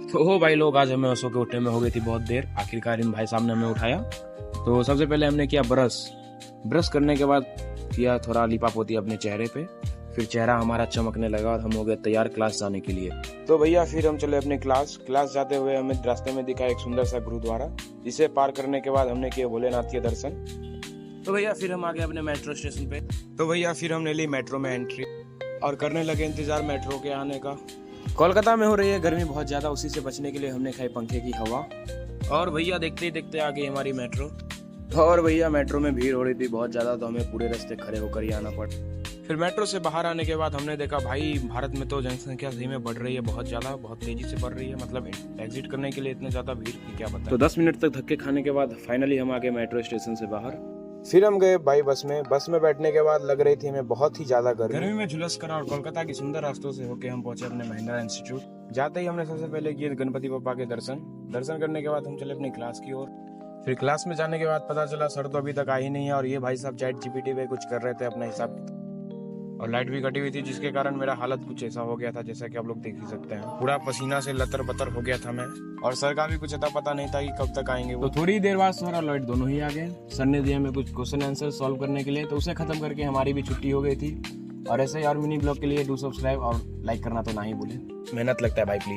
तो हो भाई लोग, आज हमें सो के उठने में हो गई थी बहुत देर। आखिरकार इन भाई साहब ने हमें उठाया। तो सबसे पहले हमने किया ब्रश करने के बाद किया थोड़ा लिपा पोती अपने चेहरे पे। फिर चेहरा हमारा चमकने लगा और हम हो गए तैयार क्लास जाने के लिए। तो भैया फिर हम चले अपने क्लास जाते हुए हमें रास्ते में दिखा एक सुंदर सा गुरुद्वारा, जिसे पार करने के बाद हमने किया भोलेनाथ के दर्शन। तो भैया फिर हम आ गए अपने मेट्रो स्टेशन पे। तो भैया फिर हमने ली मेट्रो में एंट्री और करने लगे इंतजार मेट्रो के आने का। कोलकाता में हो रही है गर्मी बहुत ज्यादा, उसी से बचने के लिए हमने खाई पंखे की हवा। और भैया देखते ही देखते आ गई हमारी मेट्रो। और भैया मेट्रो में भीड़ हो रही थी बहुत ज्यादा, तो हमें पूरे रास्ते खड़े होकर ही आना पड़ा। फिर मेट्रो से बाहर आने के बाद हमने देखा भाई भारत में तो जनसंख्या सही में बढ़ रही है, बहुत ज्यादा, बहुत तेजी से बढ़ रही है। मतलब एग्जिट करने के लिए इतने ज्यादा भीड़ की क्या पता। तो 10 मिनट तक धक्के खाने के बाद फाइनली हम आ गए मेट्रो स्टेशन से बाहर। फिर हम गए भाई बस में बैठने के बाद लग रही थी हमें बहुत ही ज्यादा गर्मी में झुलस कर और कोलकाता की सुंदर रास्तों से होके हम पहुंचे अपने महिंद्रा इंस्टीट्यूट। जाते ही हमने सबसे पहले किए गणपति बप्पा के दर्शन करने के बाद हम चले अपनी क्लास की ओर। फिर क्लास में जाने के बाद पता चला सर तो अभी तक आई नहीं है और ये भाई साहब चैट जीपीटी पे कुछ कर रहे थे अपना हिसाब, और लाइट भी कटी हुई थी, जिसके कारण मेरा हालत कुछ ऐसा हो गया था जैसा कि आप लोग देख ही सकते हैं। पूरा पसीना से लतर बतर हो गया था मैं, और सर का भी कुछ अता पता नहीं था कि कब तक आएंगे वो। तो थोड़ी देर बाद सर और लाइट दोनों ही आ गए। सर ने दिया हमें कुछ क्वेश्चन आंसर सॉल्व करने के लिए, तो उसे खत्म करके हमारी भी छुट्टी हो गई थी। और ऐसे ही और मिनी ब्लॉग के लिए डू सब्सक्राइब और लाइक करना तो ना ही भूलें। मेहनत लगता है भाई प्लीज।